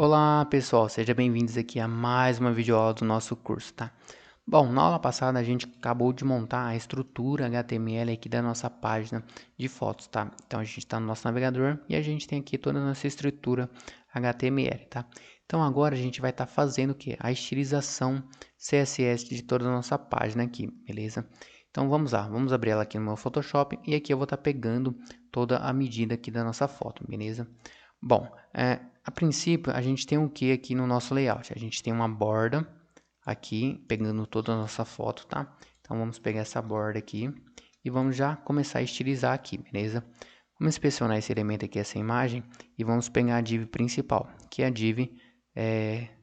Olá pessoal, sejam bem-vindos aqui a mais uma videoaula do nosso curso, tá? Bom, na aula passada a gente acabou de montar a estrutura HTML aqui da nossa página de fotos, tá? Então a gente está no nosso navegador e a gente tem aqui toda a nossa estrutura HTML, tá? Então agora a gente vai estar fazendo o que? A estilização CSS de toda a nossa página aqui, beleza? Então vamos lá, vamos abrir ela aqui no meu Photoshop e aqui eu vou estar pegando toda a medida aqui da nossa foto, beleza? Bom, a princípio a gente tem o que aqui no nosso layout? A gente tem uma borda aqui, pegando toda a nossa foto, tá? Então vamos pegar essa borda aqui e vamos já começar a estilizar aqui, beleza? Vamos inspecionar esse elemento aqui, essa imagem, e vamos pegar a div principal, que é a div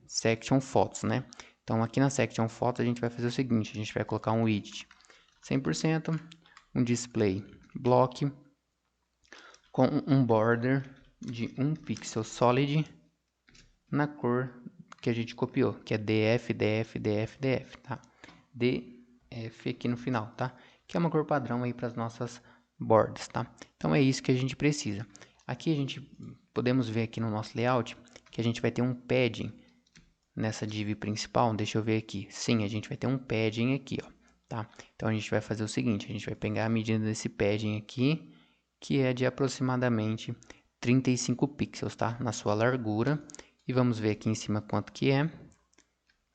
section fotos, né? Então aqui na section fotos a gente vai fazer o seguinte, a gente vai colocar um widget 100%, um display block com um border de 1 pixel solid na cor que a gente copiou, que é DF, DF, DF, DF, tá? DF aqui no final, tá? Que é uma cor padrão aí para as nossas bordas, tá? Então é isso que a gente precisa. Aqui a gente podemos ver aqui no nosso layout que a gente vai ter um padding nessa div principal. Deixa eu ver aqui. Sim, a gente vai ter um padding aqui, ó, tá? Então a gente vai fazer o seguinte, a gente vai pegar a medida desse padding aqui, que é de aproximadamente 35 pixels, tá? Na sua largura. E vamos ver aqui em cima quanto que é.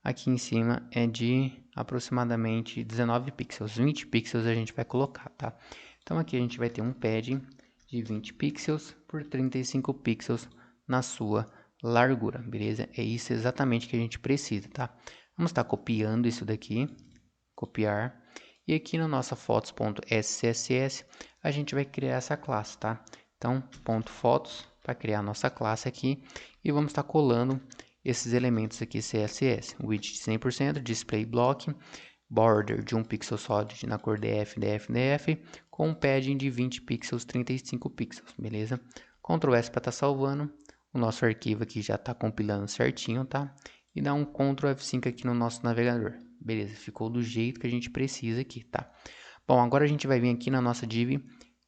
Aqui em cima é de aproximadamente 19 pixels. 20 pixels a gente vai colocar, tá? Então aqui a gente vai ter um padding de 20 pixels por 35 pixels na sua largura, beleza? É isso exatamente que a gente precisa, tá? Vamos estar copiando isso daqui, copiar. E aqui na nossa fotos.scss a gente vai criar essa classe, tá? Então, ponto fotos para criar a nossa classe aqui e vamos estar colando esses elementos aqui CSS, widget 100%, display block, border de 1 pixel solid na cor DF, DF, DF, com um padding de 20 pixels, 35 pixels, beleza? Ctrl S para estar salvando, o nosso arquivo aqui já está compilando certinho, tá? E dá um Ctrl F5 aqui no nosso navegador, beleza? Ficou do jeito que a gente precisa aqui, tá? Bom, agora a gente vai vir aqui na nossa div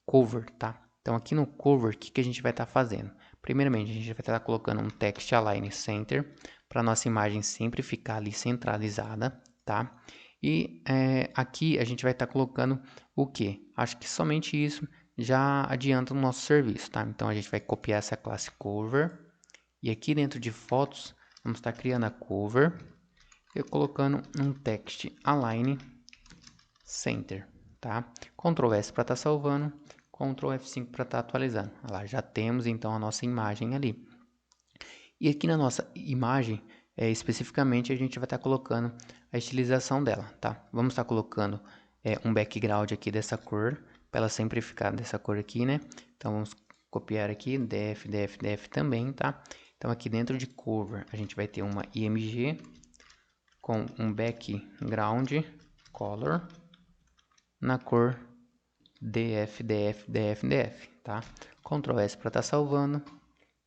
cover, tá? Então aqui no cover, o que a gente vai estar fazendo? Primeiramente, a gente vai estar colocando um text align center para nossa imagem sempre ficar ali centralizada, tá? E aqui a gente vai estar colocando o que? Acho que somente isso já adianta o nosso serviço, tá? Então a gente vai copiar essa classe cover e aqui dentro de fotos vamos estar criando a cover e colocando um text align center, tá? Ctrl S para estar salvando, Ctrl F5 para estar atualizando. Olha lá, já temos então a nossa imagem ali. E aqui na nossa imagem, especificamente, a gente vai estar colocando a estilização dela, tá? Vamos estar colocando um background aqui dessa cor, para ela sempre ficar dessa cor aqui, né? Então, vamos copiar aqui, def, def, def também, tá? Então, aqui dentro de cover, a gente vai ter uma img com um background color na cor DF, DF, DF, DF, tá? Ctrl S para estar salvando.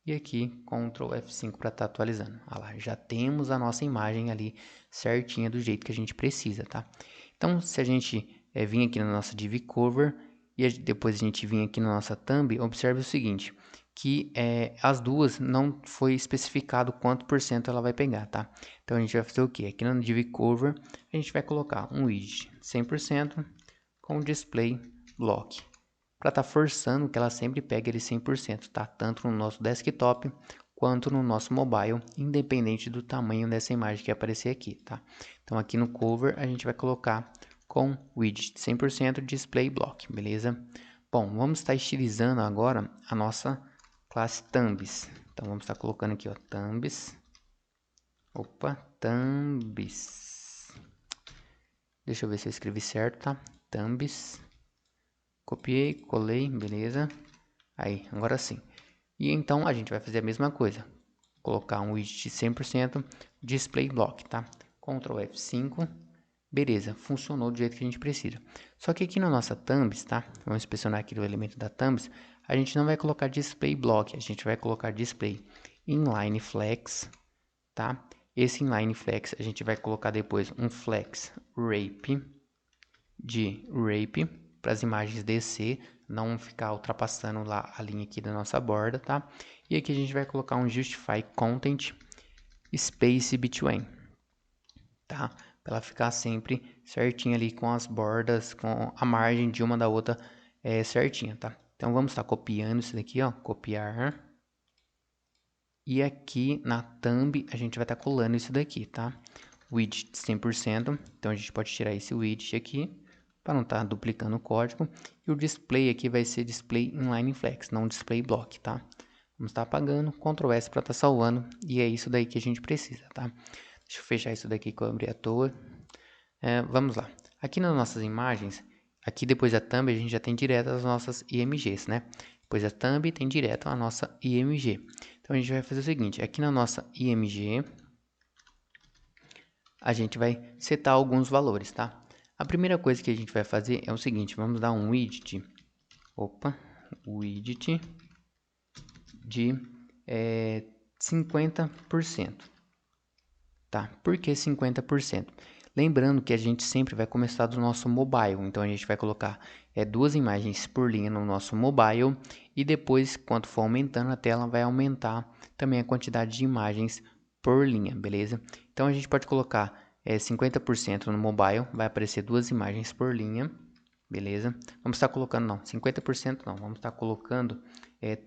E aqui, Ctrl F5 para estar atualizando. Olha lá, já temos a nossa imagem ali certinha do jeito que a gente precisa, tá? Então, se a gente vir aqui na nossa div cover e depois a gente vir aqui na nossa thumb, observe o seguinte, que as duas não foi especificado quanto por cento ela vai pegar, tá? Então, a gente vai fazer o quê? Aqui na div cover, a gente vai colocar um widget 100% com display block, para estar forçando que ela sempre pegue ele 100%, tá? Tanto no nosso desktop quanto no nosso mobile, independente do tamanho dessa imagem que aparecer aqui, tá? Então aqui no cover a gente vai colocar com widget 100% display block, beleza? Bom, vamos estar estilizando agora a nossa classe thumbs. Então vamos estar colocando aqui, ó, thumbs. Opa, thumbs. Deixa eu ver se eu escrevi certo, tá? Thumbs. Copiei, colei, beleza. Aí, agora sim. E então a gente vai fazer a mesma coisa. Colocar um widget 100% display block, tá? Ctrl F5. Beleza, funcionou do jeito que a gente precisa. Só que aqui na nossa thumbs, tá? Vamos inspecionar aqui o elemento da thumbs. A gente não vai colocar display block, a gente vai colocar display inline flex, tá? Esse inline flex a gente vai colocar depois um flex wrap de wrap. para as imagens descer, não ficar ultrapassando lá a linha aqui da nossa borda, tá? E aqui a gente vai colocar um Justify Content Space Between, tá? Para ela ficar sempre certinha ali com as bordas, com a margem de uma da outra certinha, tá? Então vamos estar copiando isso daqui, ó, copiar. E aqui na thumb a gente vai estar colando isso daqui, tá? Widget 100%, então a gente pode tirar esse widget aqui para não estar duplicando o código. E o display aqui vai ser display inline flex, não display block, tá? Vamos estar apagando, Ctrl S para estar salvando, e é isso daí que a gente precisa, tá? Deixa eu fechar isso daqui que eu abri à toa. Vamos lá. Aqui nas nossas imagens, aqui depois da thumb a gente já tem direto as nossas IMGs, né? Depois da thumb tem direto a nossa IMG. Então a gente vai fazer o seguinte, aqui na nossa IMG, a gente vai setar alguns valores, tá? A primeira coisa que a gente vai fazer é o seguinte, vamos dar um widget, widget de 50%, tá? Por que 50%? Lembrando que a gente sempre vai começar do nosso mobile, então a gente vai colocar duas imagens por linha no nosso mobile e depois, quando for aumentando a tela, vai aumentar também a quantidade de imagens por linha, beleza? Então a gente pode colocar 50% no mobile, vai aparecer duas imagens por linha, beleza? Vamos estar colocando, não, 50% não, vamos estar colocando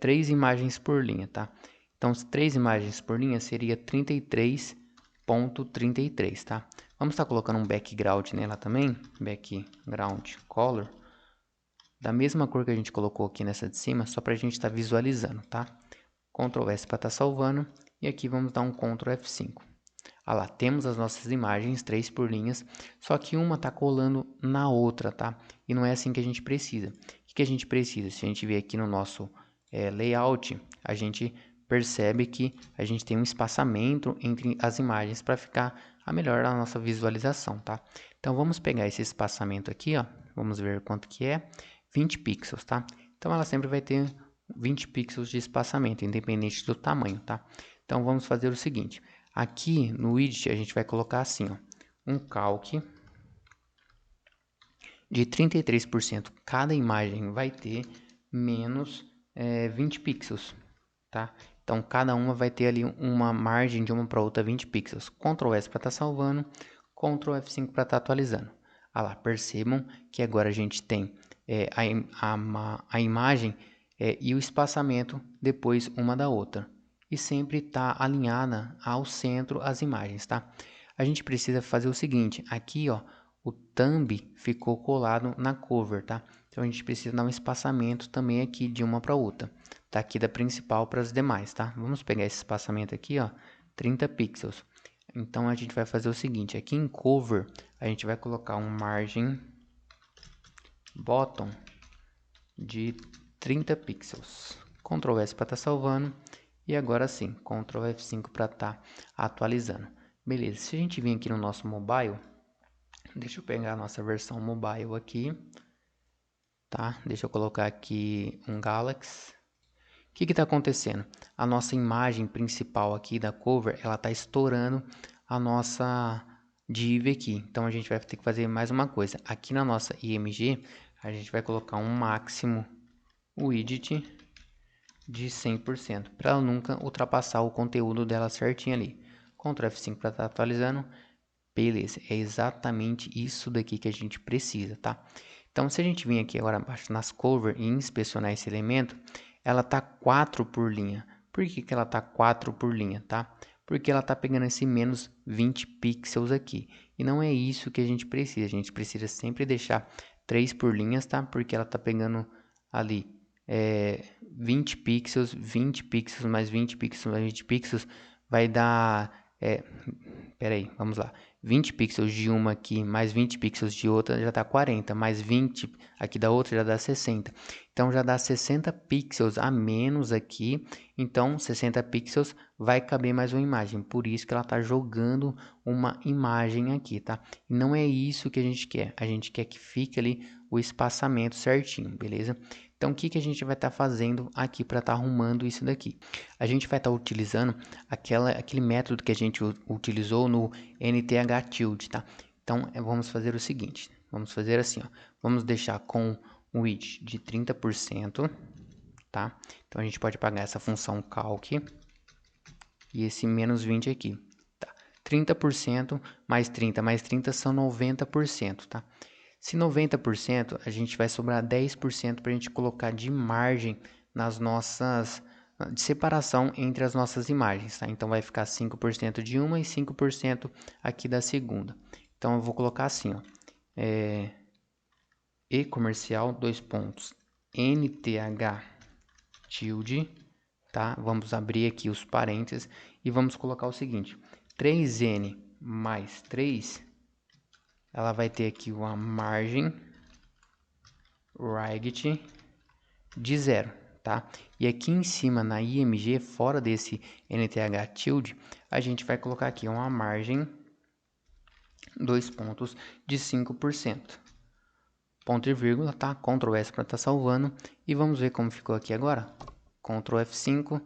3 imagens por linha, tá? Então, 3 imagens por linha seria 33.33, tá? Vamos estar colocando um background nela também, background color, da mesma cor que a gente colocou aqui nessa de cima, só para a gente estar visualizando, tá? Ctrl S para estar salvando, e aqui vamos dar um Ctrl F5. Ah lá, temos as nossas imagens, 3 por linhas, só que uma está colando na outra, tá? E não é assim que a gente precisa. O que a gente precisa? Se a gente vier aqui no nosso layout, a gente percebe que a gente tem um espaçamento entre as imagens para ficar a melhor a nossa visualização, tá? Então vamos pegar esse espaçamento aqui, ó, vamos ver quanto que é, 20 pixels, tá? Então ela sempre vai ter 20 pixels de espaçamento, independente do tamanho, tá? Então vamos fazer o seguinte, aqui no widget a gente vai colocar assim, ó, um calque de 33%, cada imagem vai ter menos 20 pixels, tá? Então cada uma vai ter ali uma margem de uma para outra 20 pixels. Ctrl S para estar salvando, Ctrl F5 para estar atualizando. Ah lá, percebam que agora a gente tem a imagem e o espaçamento depois uma da outra. E sempre está alinhada ao centro as imagens, tá? A gente precisa fazer o seguinte, aqui ó, o thumb ficou colado na cover, tá? Então a gente precisa dar um espaçamento também aqui de uma para outra. Tá aqui da principal para as demais, tá? Vamos pegar esse espaçamento aqui, ó, 30 pixels. Então a gente vai fazer o seguinte, aqui em cover, a gente vai colocar um margem bottom de 30 pixels. Ctrl S para estar salvando e agora sim, Ctrl F5 para estar atualizando. Beleza, se a gente vir aqui no nosso mobile, deixa eu pegar a nossa versão mobile aqui, tá? Deixa eu colocar aqui um Galaxy. O que está acontecendo? A nossa imagem principal aqui da cover, ela está estourando a nossa div aqui. Então a gente vai ter que fazer mais uma coisa. Aqui na nossa IMG, a gente vai colocar um máximo widget de 100%, para ela nunca ultrapassar o conteúdo dela certinho ali. Ctrl F5 para estar atualizando. Beleza, é exatamente isso daqui que a gente precisa, tá? Então, se a gente vir aqui agora abaixo nas cover e inspecionar esse elemento, ela tá 4 por linha. Por que ela tá 4 por linha, tá? Porque ela tá pegando esse menos 20 pixels aqui. E não é isso que a gente precisa. A gente precisa sempre deixar 3 por linhas, tá? Porque ela tá pegando ali 20 pixels mais 20 pixels mais 20 pixels vai dar... peraí, vamos lá. 20 pixels de uma aqui, mais 20 pixels de outra, já dá 40. Mais 20 aqui da outra, já dá 60. Então, já dá 60 pixels a menos aqui. Então, 60 pixels vai caber mais uma imagem. Por isso que ela está jogando uma imagem aqui, tá? E não é isso que a gente quer. A gente quer que fique ali o espaçamento certinho, beleza? Então, o que a gente vai estar fazendo aqui para estar arrumando isso daqui? A gente vai estar utilizando aquele método que a gente utilizou no NTH Tilde, tá? Então, vamos fazer o seguinte, vamos fazer assim, ó. Vamos deixar com um width de 30%, tá? Então a gente pode pagar essa função calc e esse menos 20 aqui, tá? 30% mais 30 são 90%, tá? Se 90%, a gente vai sobrar 10% para a gente colocar de margem nas nossas, de separação entre as nossas imagens, tá? Então vai ficar 5% de uma e 5% aqui da segunda. Então eu vou colocar assim, ó, e comercial, dois pontos, nth tilde, tá? Vamos abrir aqui os parênteses e vamos colocar o seguinte, 3n mais 3, ela vai ter aqui uma margem right de 0, tá? E aqui em cima na IMG, fora desse nth tilde, a gente vai colocar aqui uma margem, dois pontos, de 5%. Ponto e vírgula, tá? Ctrl S para estar salvando. E vamos ver como ficou aqui agora. Ctrl F5.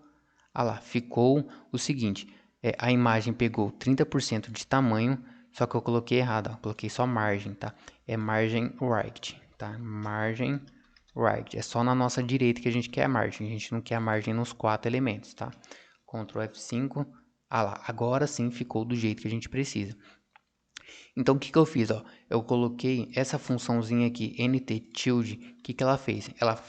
Ah lá, ficou o seguinte. A imagem pegou 30% de tamanho, só que eu coloquei errado, ó, coloquei só margem, tá? É margem right, tá? Margem right. É só na nossa direita que a gente quer a margem. A gente não quer a margem nos 4 elementos, tá? Ctrl F5. Ah lá, agora sim ficou do jeito que a gente precisa. Então, o que que eu fiz, ó? Eu coloquei essa funçãozinha aqui, nt tilde, o que que ela fez? Ela,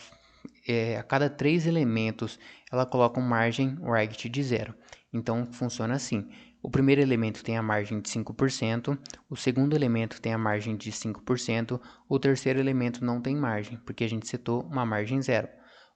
a cada 3 elementos, ela coloca uma margem right de 0. Então, funciona assim. O primeiro elemento tem a margem de 5%, o segundo elemento tem a margem de 5%, o terceiro elemento não tem margem, porque a gente setou uma margem 0.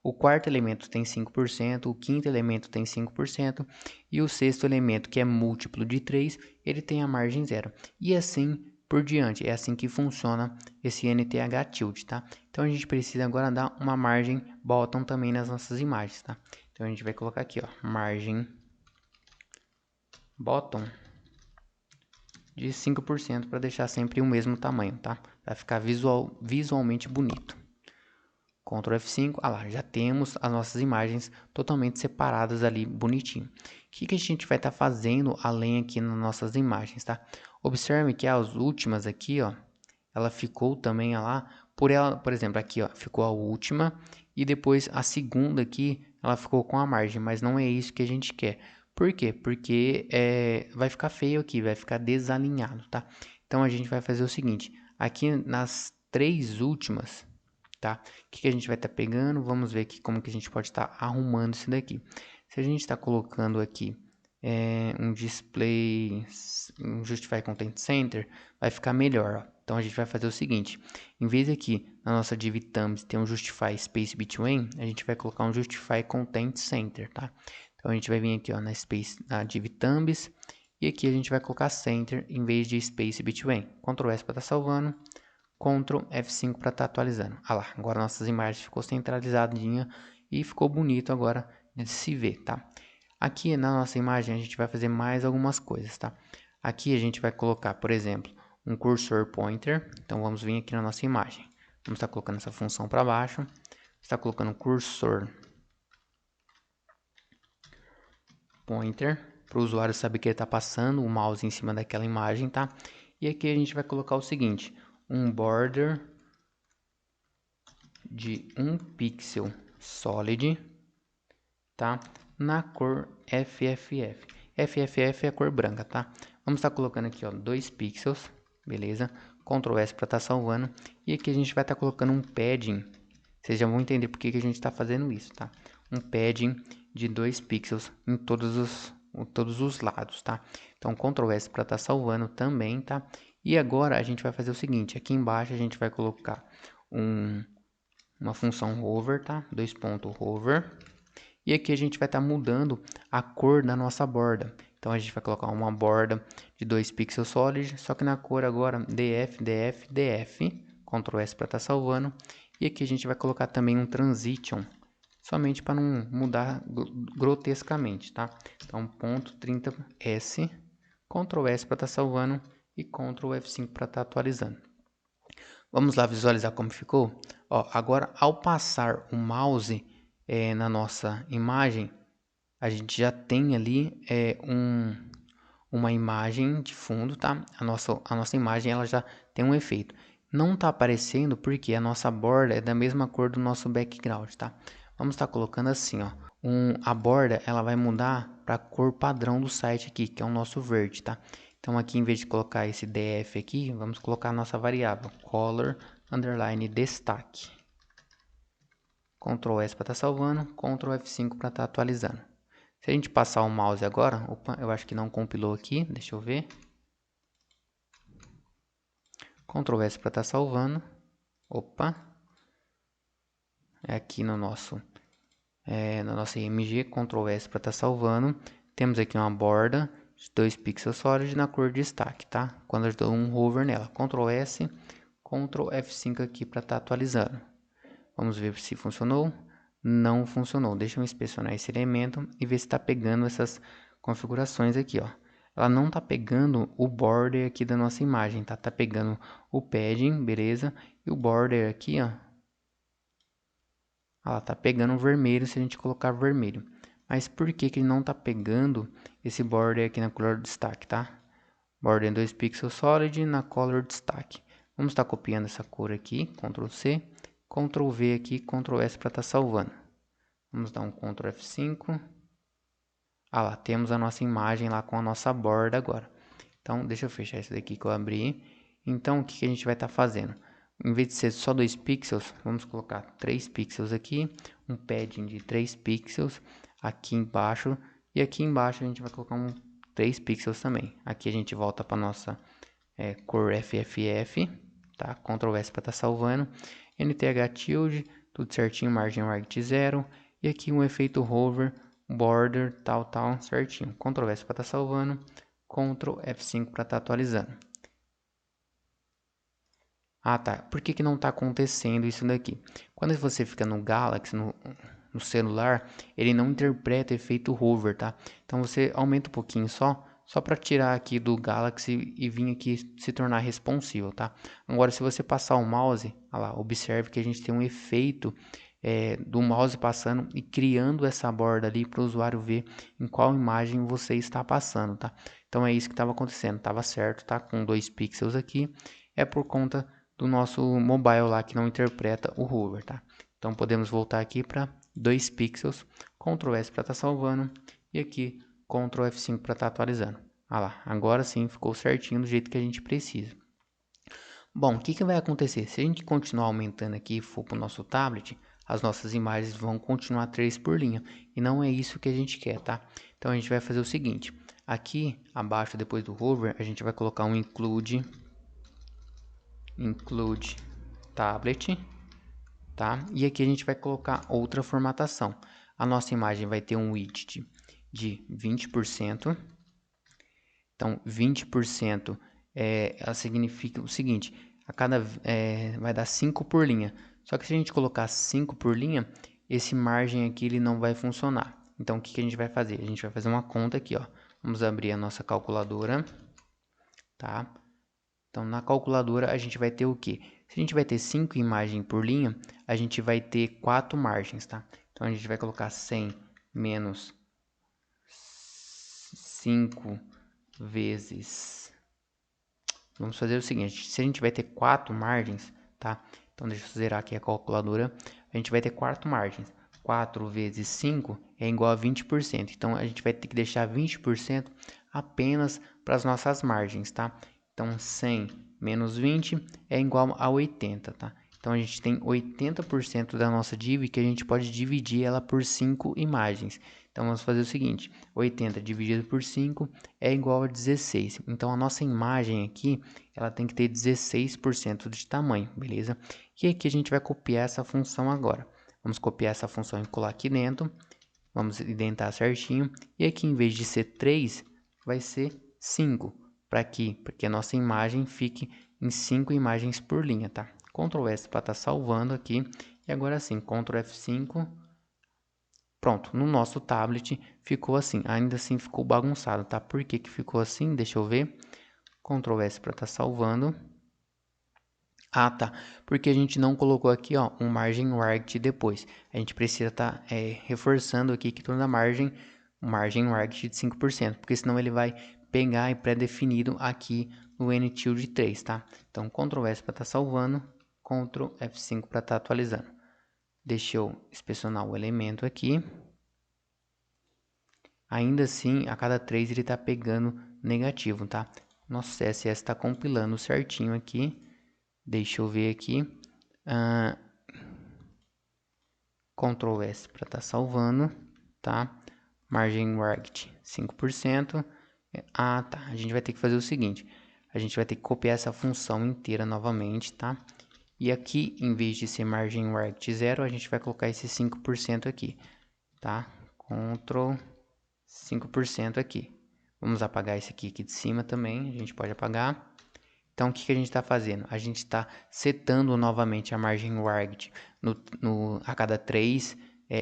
O quarto elemento tem 5%, o quinto elemento tem 5% e o sexto elemento, que é múltiplo de 3, ele tem a margem 0. E assim por diante, é assim que funciona esse nth tilde, tá? Então a gente precisa agora dar uma margem bottom também nas nossas imagens, tá? Então a gente vai colocar aqui, ó, margem bottom de 5% para deixar sempre o mesmo tamanho, tá? Vai ficar visualmente bonito. Ctrl F5, ah lá, já temos as nossas imagens totalmente separadas ali, bonitinho. O que que a gente vai estar fazendo além aqui nas nossas imagens, tá? Observe que as últimas aqui, ó, ela ficou também, ó lá, por exemplo, aqui, ó, ficou a última e depois a segunda aqui, ela ficou com a margem, mas não é isso que a gente quer. Por quê? Porque vai ficar feio aqui, vai ficar desalinhado, tá? Então a gente vai fazer o seguinte, aqui nas 3 últimas, tá? O que a gente vai estar pegando? Vamos ver aqui como que a gente pode estar arrumando isso daqui. Se a gente está colocando aqui um display, um Justify Content Center, vai ficar melhor, ó. Então a gente vai fazer o seguinte, em vez aqui na nossa div thumbs ter um Justify Space Between, a gente vai colocar um Justify Content Center, tá? Então a gente vai vir aqui, ó, na div thumbs, e aqui a gente vai colocar Center em vez de Space Between. Ctrl S para estar salvando. Ctrl F5 para estar atualizando. Ah lá, agora nossas imagens ficou centralizadinha e ficou bonito agora de se ver, tá? Aqui na nossa imagem a gente vai fazer mais algumas coisas, tá? Aqui a gente vai colocar, por exemplo, um cursor pointer. Então vamos vir aqui na nossa imagem. Vamos estar colocando essa função para baixo. Está colocando cursor pointer para o usuário saber que ele está passando o mouse em cima daquela imagem, tá? E aqui a gente vai colocar o seguinte, um border de 1 pixel solid, tá? Na cor FFF. FFF é a cor branca, tá? Vamos estar colocando aqui, ó, 2 pixels, beleza? Ctrl S para estar salvando. E aqui a gente vai estar colocando um padding. Vocês já vão entender por que a gente está fazendo isso, tá? Um padding de 2 pixels em todos os lados, tá? Então, Ctrl S para estar salvando também, tá? E agora a gente vai fazer o seguinte, aqui embaixo a gente vai colocar uma função hover, tá? Dois pontos hover. E aqui a gente vai estar mudando a cor da nossa borda. Então a gente vai colocar uma borda de 2 pixels solid, só que na cor agora DF, DF, DF. Ctrl S para estar salvando. E aqui a gente vai colocar também um transition, somente para não mudar grotescamente, tá? Então ponto 30S, Ctrl S para estar salvando e Ctrl F5 para estar atualizando. Vamos lá visualizar como ficou? Ó, agora, ao passar o mouse na nossa imagem, a gente já tem ali uma imagem de fundo, tá? A nossa imagem ela já tem um efeito. Não tá aparecendo porque a nossa borda é da mesma cor do nosso background, tá? Vamos estar colocando assim, ó. A borda, ela vai mudar para a cor padrão do site aqui, que é o nosso verde, tá? Então aqui, em vez de colocar esse df aqui, vamos colocar a nossa variável, color, underline, destaque. Ctrl S para estar salvando, Ctrl F5 para estar atualizando. Se a gente passar o mouse agora, opa, eu acho que não compilou aqui, deixa eu ver. Ctrl S para estar salvando, opa, é aqui no nosso, na nossa IMG, Ctrl S para estar salvando. Temos aqui uma borda de 2 pixels sólidos na cor de destaque, tá? Quando eu dou um hover nela, Ctrl S, Ctrl F5 aqui para estar atualizando. Vamos ver se funcionou. Não funcionou. Deixa eu inspecionar esse elemento e ver se está pegando essas configurações aqui, ó. Ela não está pegando o border aqui da nossa imagem, tá? Tá pegando o padding, beleza? E o border aqui, ó. Ela tá pegando o vermelho se a gente colocar vermelho. Mas por que que ele não tá pegando esse border aqui na cor destaque, tá? Border em 2 pixels solid na color destaque. Vamos estar copiando essa cor aqui, Ctrl C, Ctrl V aqui, Ctrl S para estar salvando. Vamos dar um Ctrl F5. Ah lá, temos a nossa imagem lá com a nossa borda agora. Então, deixa eu fechar isso daqui que eu abri. Então, o que que a gente vai estar fazendo? Em vez de ser só 2 pixels, vamos colocar 3 pixels aqui, um padding de 3 pixels aqui embaixo, e aqui embaixo a gente vai colocar 3 pixels também. Aqui a gente volta para nossa cor FFF, tá? Ctrl S para estar salvando, NTH tilde, tudo certinho, margem right 0, e aqui um efeito hover, border, tal, certinho. Ctrl S para estar salvando, Ctrl F5 para estar atualizando. Ah, tá. Por que que não está acontecendo isso daqui? Quando você fica no Galaxy, no celular, ele não interpreta efeito hover, tá? Então você aumenta um pouquinho só para tirar aqui do Galaxy e vir aqui se tornar responsivo, tá? Agora, se você passar o mouse, olha lá, observe que a gente tem um efeito do mouse passando e criando essa borda ali para o usuário ver em qual imagem você está passando, tá? Então é isso que estava acontecendo, estava certo, tá? Com 2 pixels aqui, é por conta do nosso mobile lá que não interpreta o hover, tá? Então podemos voltar aqui para 2 pixels, Ctrl S para estar salvando e aqui Ctrl F5 para estar atualizando. Ah lá, agora sim ficou certinho do jeito que a gente precisa. Bom, o que que vai acontecer? Se a gente continuar aumentando aqui e for para o nosso tablet, as nossas imagens vão continuar 3 por linha. E não é isso que a gente quer, tá? Então a gente vai fazer o seguinte. Aqui abaixo, depois do hover, a gente vai colocar um include tablet, tá? E aqui a gente vai colocar outra formatação. A nossa imagem vai ter um width de 20%. Então, 20% ela significa o seguinte, vai dar 5 por linha. Só que se a gente colocar 5 por linha, esse margem aqui ele não vai funcionar. Então, o que que a gente vai fazer? A gente vai fazer uma conta aqui, ó. Vamos abrir a nossa calculadora, tá? Então, na calculadora, a gente vai ter o quê? Se a gente vai ter 5 imagens por linha, a gente vai ter 4 margens, tá? Então, a gente vai colocar 100 menos 5 vezes... Vamos fazer o seguinte, se a gente vai ter 4 margens, tá? Então, deixa eu zerar aqui a calculadora. A gente vai ter 4 margens. 4 vezes 5 é igual a 20%. Então, a gente vai ter que deixar 20% apenas para as nossas margens, tá? Então, 100 menos 20 é igual a 80, tá? Então, a gente tem 80% da nossa div que a gente pode dividir ela por 5 imagens. Então, vamos fazer o seguinte, 80 dividido por 5 é igual a 16. Então, a nossa imagem aqui, ela tem que ter 16% de tamanho, beleza? E aqui a gente vai copiar essa função agora. Vamos copiar essa função e colar aqui dentro. Vamos identar certinho. E aqui, em vez de ser 3, vai ser 5. Para quê? Porque a nossa imagem fique em 5 imagens por linha, tá? Ctrl S para estar salvando aqui. E agora sim, Ctrl F5. Pronto, no nosso tablet ficou assim. Ainda assim ficou bagunçado, tá? Por que que ficou assim? Deixa eu ver. Ctrl S para estar salvando. Ah, tá. Porque a gente não colocou aqui, ó, um margin right depois. A gente precisa estar reforçando aqui que toda a margin right de 5%, porque senão ele vai pegar e pré-definido aqui no N-3, tá? Então, Ctrl S para estar salvando, Ctrl F5 para estar atualizando. Deixa eu inspecionar o elemento aqui. Ainda assim, a cada 3 ele está pegando negativo, tá? Nosso CSS está compilando certinho aqui. Deixa eu ver aqui. Ctrl S para estar salvando, tá? Margem Right 5%. Ah, tá. A gente vai ter que fazer o seguinte. A gente vai ter que copiar essa função inteira novamente, tá? E aqui, em vez de ser margem Right 0, a gente vai colocar esse 5% aqui, tá? Ctrl 5% aqui. Vamos apagar esse aqui de cima também, a gente pode apagar. Então, o que a gente está fazendo? A gente está setando novamente a margem right a cada 3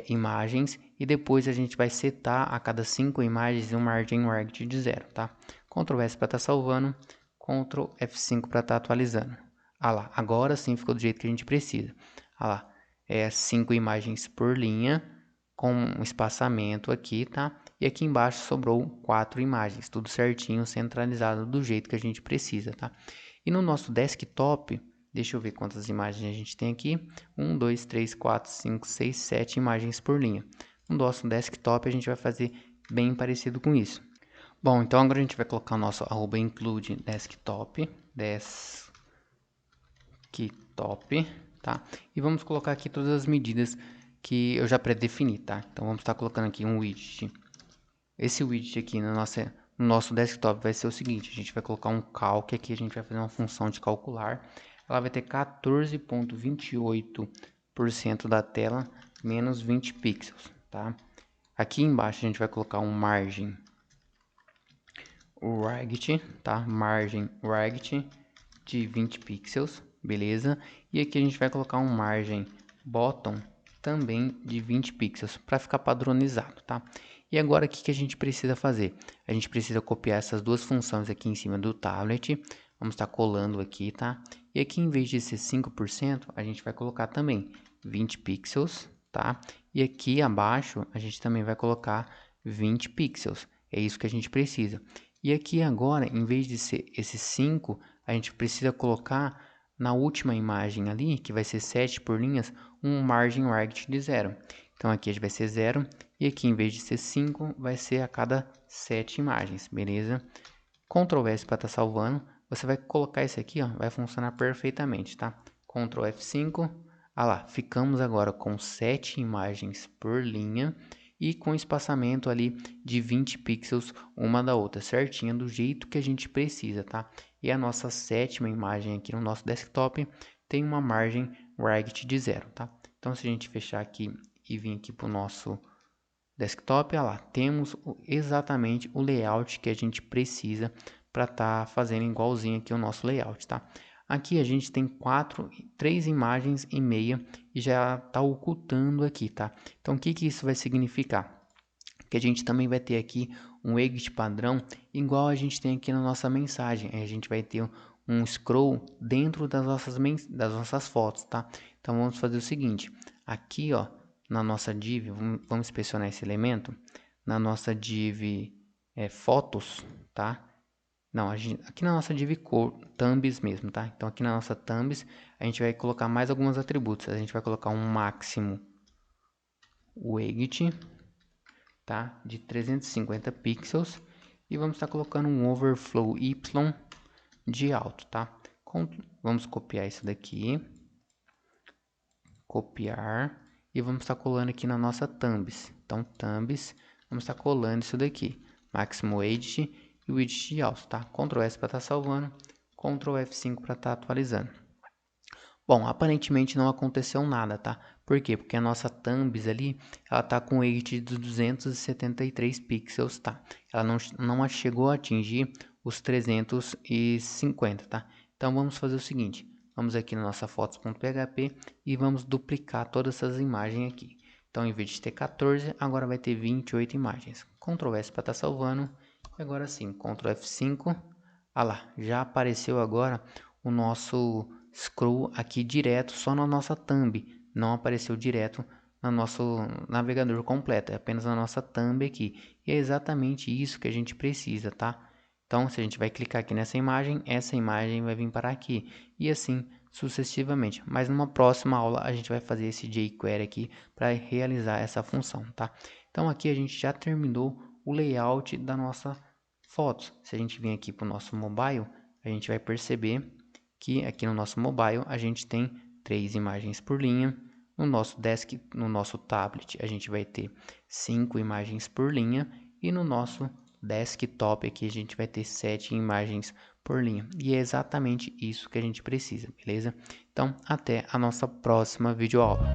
imagens. E depois a gente vai setar a cada 5 imagens uma margem right de 0, tá? Ctrl S para estar salvando, Ctrl F5 para estar atualizando. Ah lá, agora sim ficou do jeito que a gente precisa. Ah lá, 5 imagens por linha, com um espaçamento aqui, tá? E aqui embaixo sobrou 4 imagens, tudo certinho, centralizado do jeito que a gente precisa, tá? E no nosso desktop, deixa eu ver quantas imagens a gente tem aqui. 1, 2, 3, 4, 5, 6, 7 imagens por linha. No nosso desktop a gente vai fazer bem parecido com isso. Bom, então agora a gente vai colocar o nosso @include desktop, tá? E vamos colocar aqui todas as medidas que eu já predefini, tá? Então vamos estar colocando aqui um widget. Esse widget aqui no nosso desktop vai ser o seguinte: a gente vai colocar um calc aqui, a gente vai fazer uma função de calcular. Ela vai ter 14,28% da tela menos 20 pixels, tá? Aqui embaixo a gente vai colocar um margem right, tá? Margem right de 20 pixels, beleza? E aqui a gente vai colocar um margem bottom também de 20 pixels para ficar padronizado, tá? E agora o que a gente precisa fazer? A gente precisa copiar essas duas funções aqui em cima do tablet. Vamos estar colando aqui, tá? E aqui em vez de ser 5%, a gente vai colocar também 20 pixels, tá? E aqui abaixo a gente também vai colocar 20 pixels. É isso que a gente precisa. E aqui agora, em vez de ser esse 5, a gente precisa colocar na última imagem ali, que vai ser 7 por linhas, um margin right de 0. Então aqui vai ser 0 e aqui em vez de ser 5, vai ser a cada 7 imagens, beleza? Ctrl S para estar salvando. Você vai colocar esse aqui, ó, vai funcionar perfeitamente, tá? Ctrl F5. Ah lá, ficamos agora com 7 imagens por linha e com espaçamento ali de 20 pixels uma da outra, certinha do jeito que a gente precisa, tá? E a nossa sétima imagem aqui no nosso desktop tem uma margem right de 0, tá? Então se a gente fechar aqui e vir aqui para o nosso desktop, olha lá, temos exatamente o layout que a gente precisa para estar fazendo igualzinho aqui o nosso layout, tá? Aqui a gente tem 3 imagens e meia e já está ocultando aqui, tá? Então o que isso vai significar? Que a gente também vai ter aqui um exit padrão igual a gente tem aqui na nossa mensagem. A gente vai ter um scroll dentro das nossas fotos, tá? Então vamos fazer o seguinte, aqui ó, na nossa div, vamos inspecionar esse elemento, na nossa div fotos, tá? Não, aqui na nossa div thumbs mesmo, tá? Então aqui na nossa thumbs a gente vai colocar mais alguns atributos. A gente vai colocar um máximo width, tá? De 350 pixels e vamos estar colocando um overflow y de alto, tá? Vamos copiar isso daqui, copiar e vamos estar colando aqui na nossa thumbs. Então thumbs, vamos estar colando isso daqui, máximo width e width de alto, tá? Ctrl S para estar salvando, Ctrl F5 para estar atualizando. Bom, aparentemente não aconteceu nada, tá? Por quê? Porque a nossa thumbs ali, ela tá com weight de 273 pixels, tá? Ela não chegou a atingir os 350, tá? Então vamos fazer o seguinte, vamos aqui na nossa fotos.php e vamos duplicar todas essas imagens aqui. Então em vez de ter 14, agora vai ter 28 imagens. Ctrl S para estar salvando, e agora sim, Ctrl F5, ah lá, já apareceu agora o nosso scroll aqui direto só na nossa thumb, não apareceu direto no nosso navegador completo, é apenas na nossa thumb aqui. E é exatamente isso que a gente precisa, tá? Então, se a gente vai clicar aqui nessa imagem, essa imagem vai vir para aqui e assim sucessivamente. Mas numa próxima aula a gente vai fazer esse jQuery aqui para realizar essa função, tá? Então aqui a gente já terminou o layout da nossa fotos. Se a gente vir aqui para o nosso mobile, a gente vai perceber que aqui no nosso mobile a gente tem 3 imagens por linha. No nosso tablet a gente vai ter 5 imagens por linha e no nosso desktop aqui a gente vai ter 7 imagens por linha. E é exatamente isso que a gente precisa, beleza? Então, até a nossa próxima videoaula.